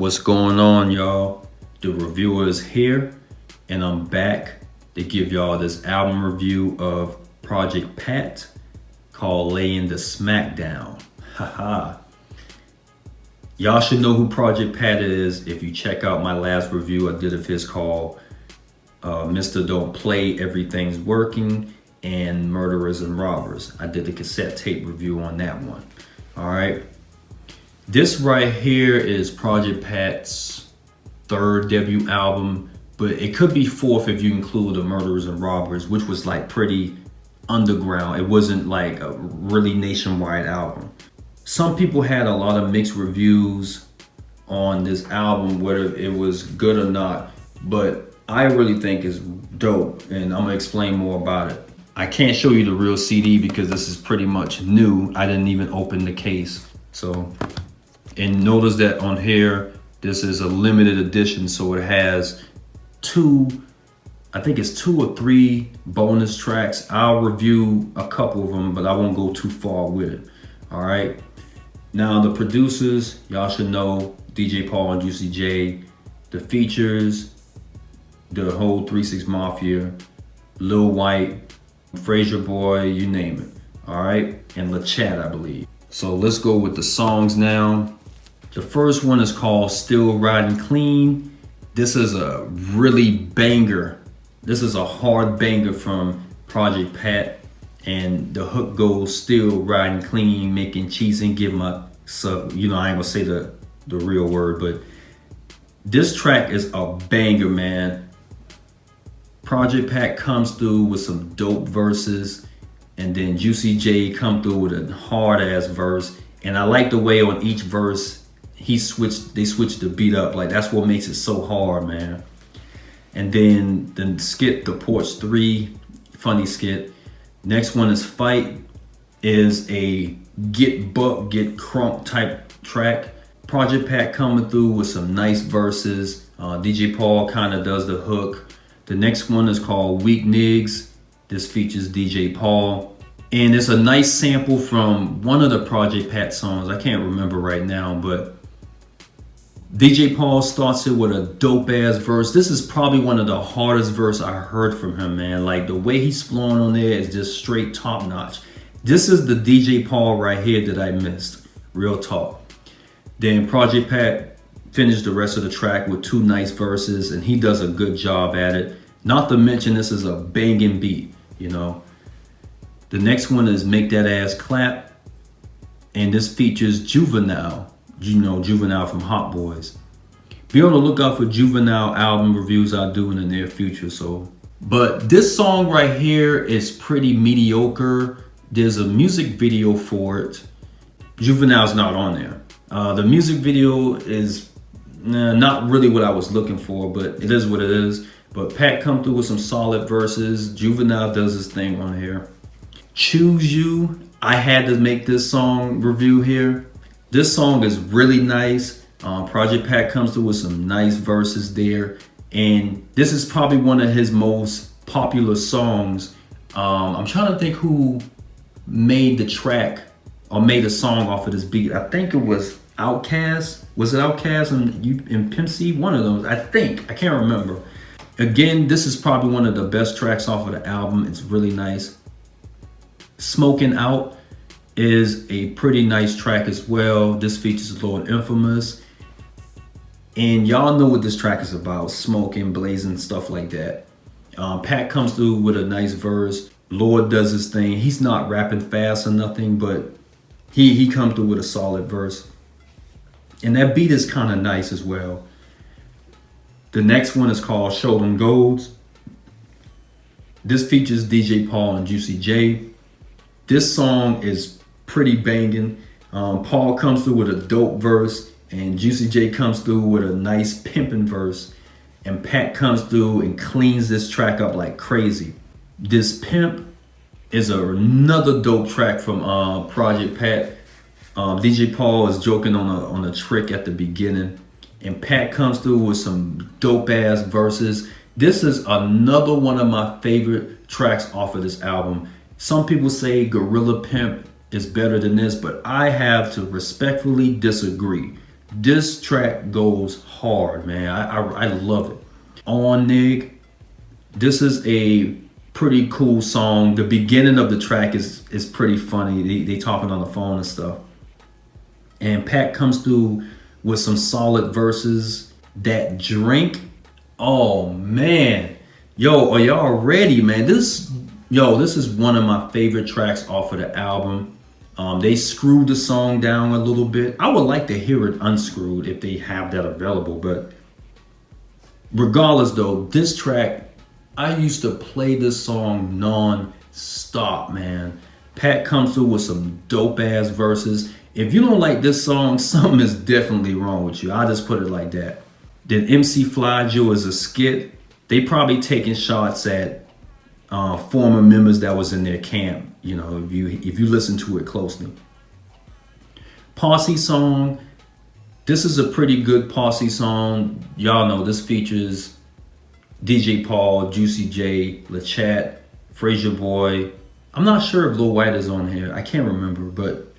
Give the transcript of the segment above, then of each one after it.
What's going on, y'all? The reviewer is here, and I'm back to give y'all this album review of Project Pat called Layin Da Smack Down. Haha. Y'all should know who Project Pat is if you check out my last review I did of his called Mista Don't Play, Everything's Working, and Murderers and Robbers. I did the cassette tape review on that one. All right. This right here is Project Pat's third debut album, but it could be fourth if you include the Murderers and Robbers, which was like pretty underground. It wasn't like a really nationwide album. Some people had a lot of mixed reviews on this album, whether it was good or not, but I really think it's dope, and I'm gonna explain more about it. I can't show you the real CD because this is pretty much new. I didn't even open the case. And notice that on here, this is a limited edition, so it has I think it's 2 or 3 bonus tracks. I'll review a couple of them, but I won't go too far with it. All right. Now the producers, y'all should know DJ Paul and Juicy J. The features, the whole 3 6 Mafia, Lil White, Frazier Boy, you name it. All right, and La Chat, I believe. So let's go with the songs now. The first one is called Still Riding Clean. This is a really banger. This is a hard banger from Project Pat. And the hook goes, still riding clean, making cheese and give my sub. You know, I ain't gonna say the real word, but this track is a banger, man. Project Pat comes through with some dope verses, and then Juicy J come through with a hard ass verse. And I like the way on each verse they switched the beat up. Like, that's what makes it so hard, man. And then the skit, the Porch 3, funny skit. Next one is Fight, is a get buck, get crunk type track. Project Pat coming through with some nice verses. DJ Paul kind of does the hook. The next one is called Weak Niggas. This features DJ Paul. And it's a nice sample from one of the Project Pat songs. I can't remember right now, but DJ Paul starts it with a dope ass verse. This is probably one of the hardest verses I heard from him, man. Like, the way he's flowing on there is just straight top notch. This is the DJ Paul right here that I missed. Real talk. Then Project Pat finished the rest of the track with 2 nice verses, and he does a good job at it. Not to mention, this is a banging beat, you know. The next one is Make That Ass Clap, and this features Juvenile. You know, Juvenile from Hot Boys. Be on the lookout for Juvenile album reviews I'll do in the near future. But this song right here is pretty mediocre. There's a music video for it. Juvenile's not on there. The music video is not really what I was looking for, but it is what it is. But Pat come through with some solid verses. Juvenile does his thing on here. Choose You. I had to make this song review here. This song is really nice. Project Pat comes through with some nice verses there. And this is probably one of his most popular songs. I'm trying to think who made the track or made a song off of this beat. I think it was Outkast. Was it Outkast and Pimp C? One of those, I think. I can't remember. Again, this is probably one of the best tracks off of the album. It's really nice. Smoking Out is a pretty nice track as well. This features Lord Infamous. And y'all know what this track is about. Smoking, blazing, stuff like that. Pat comes through with a nice verse. Lord does his thing. He's not rapping fast or nothing, but he comes through with a solid verse. And that beat is kind of nice as well. The next one is called Show Them Golds. This features DJ Paul and Juicy J. This song is pretty banging. Paul comes through with a dope verse, and Juicy J comes through with a nice pimping verse, and Pat comes through and cleans this track up like crazy. This Pimp is another dope track from Project Pat. DJ Paul is joking on a trick at the beginning, and Pat comes through with some dope ass verses. This is another one of my favorite tracks off of this album. Some people say Gorilla Pimp is better than this, but I have to respectfully disagree. This track goes hard, man. I love it. On Nig, this is a pretty cool song. The beginning of the track is pretty funny. They talking on the phone and stuff. And Pat comes through with some solid verses. That drink, oh man. Yo, are y'all ready, man? This is one of my favorite tracks off of the album. They screwed the song down a little bit. I would like to hear it unscrewed if they have that available, but regardless though, this track, I used to play this song non-stop, man. Pat comes through with some dope ass verses. If you don't like this song, something is definitely wrong with you. I just put it like that. Then MC Fly Joe is a skit. They probably taking shots at former members that was in their camp. You know, if you listen to it closely. Posse song. This is a pretty good Posse song. Y'all know this features DJ Paul, Juicy J, LaChat, Frasier Boy. I'm not sure if Lil White is on here. I can't remember, but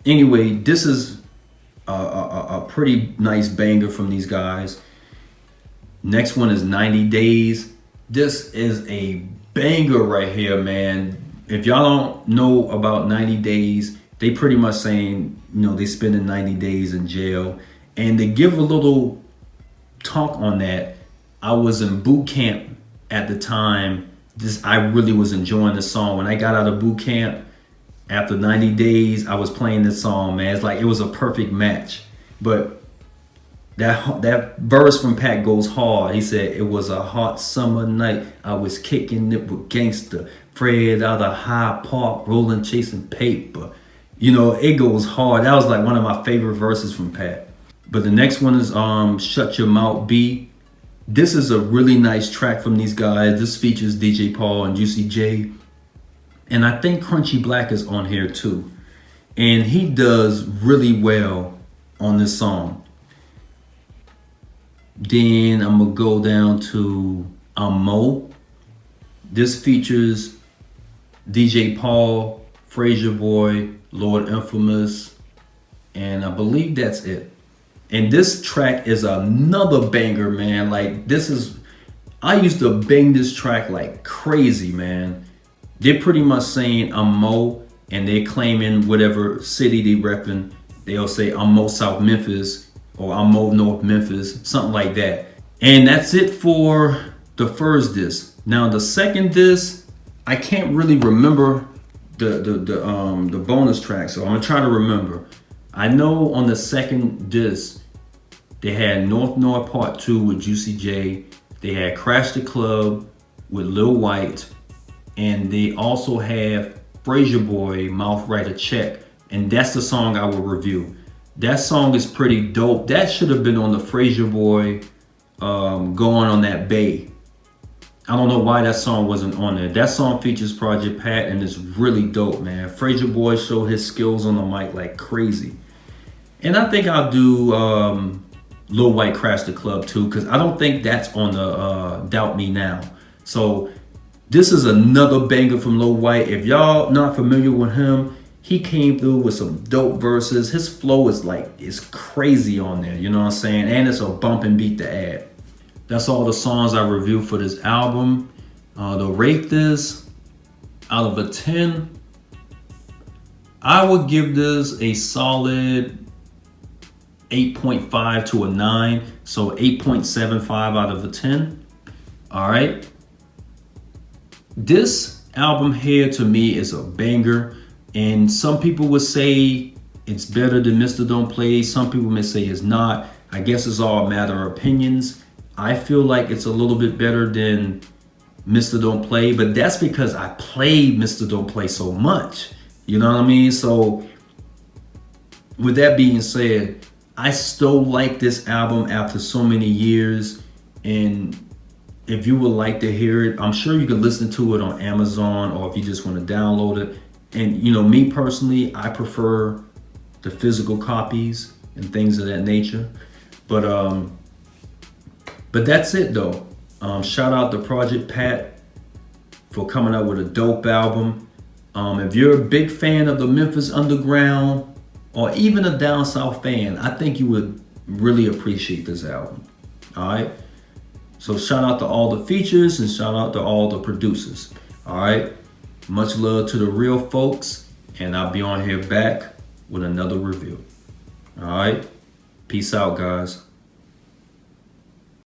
anyway, this is a pretty nice banger from these guys. Next one is 90 Days. This is a banger right here, man. If y'all don't know about 90 Days, they pretty much saying, you know, they spending 90 days in jail. And to give a little talk on that, I was in boot camp at the time. I really was enjoying this song. When I got out of boot camp, after 90 days, I was playing this song, man. It's like it was a perfect match. But that verse from Pat goes hard. He said, it was a hot summer night. I was kicking it with gangster. Fred out of High Park, rolling, chasing paper. You know, it goes hard. That was like one of my favorite verses from Pat. But the next one is Shut Your Mouth B. This is a really nice track from these guys. This features DJ Paul and Juicy J. And I think Crunchy Black is on here too. And he does really well on this song. Then I'm gonna go down to Mo. This features DJ Paul, Frasier Boy, Lord Infamous, and I believe that's it. And this track is another banger, man. Like I used to bang this track like crazy, man. They're pretty much saying I'm Mo, and they're claiming whatever city they repping. They'll say I'm Mo South Memphis or I'm Mo North Memphis, something like that. And that's it for the first disc. Now the second disc, I can't really remember the bonus track, so I'm gonna try to remember. I know on the second disc they had North North Part 2 with Juicy J. They had Crash the Club with Lil White, and they also have Frasier Boy, Mouth Write a Check, and that's the song I will review. That song is pretty dope. That should have been on the Frasier Boy Going on That Bay. I don't know why that song wasn't on there. That song features Project Pat and it's really dope, man. Frasier Boy showed his skills on the mic like crazy. And I think I'll do Lil White Crash the Club too, because I don't think that's on the Doubt Me Now. So this is another banger from Lil White. If y'all not familiar with him, he came through with some dope verses. His flow is crazy on there, you know what I'm saying? And it's a bumping beat to add. That's all the songs I reviewed for this album. To rate this out of a 10, I would give this a solid 8.5 to a 9. So 8.75 out of a 10. All right. This album here to me is a banger. And some people would say it's better than Mr. Don't Play. Some people may say it's not. I guess it's all a matter of opinions. I feel like it's a little bit better than Mr. Don't Play, but that's because I played Mr. Don't Play so much. You know what I mean? So with that being said, I still like this album after so many years. And if you would like to hear it, I'm sure you can listen to it on Amazon, or if you just want to download it. And you know, me personally, I prefer the physical copies and things of that nature. But that's it though. Shout out to Project Pat for coming out with a dope album. If you're a big fan of the Memphis Underground, or even a down south fan, I think you would really appreciate this album. All right. So shout out to all the features and shout out to all the producers. All right. Much love to the real folks, and I'll be on here back with another review. All right. Peace out, guys.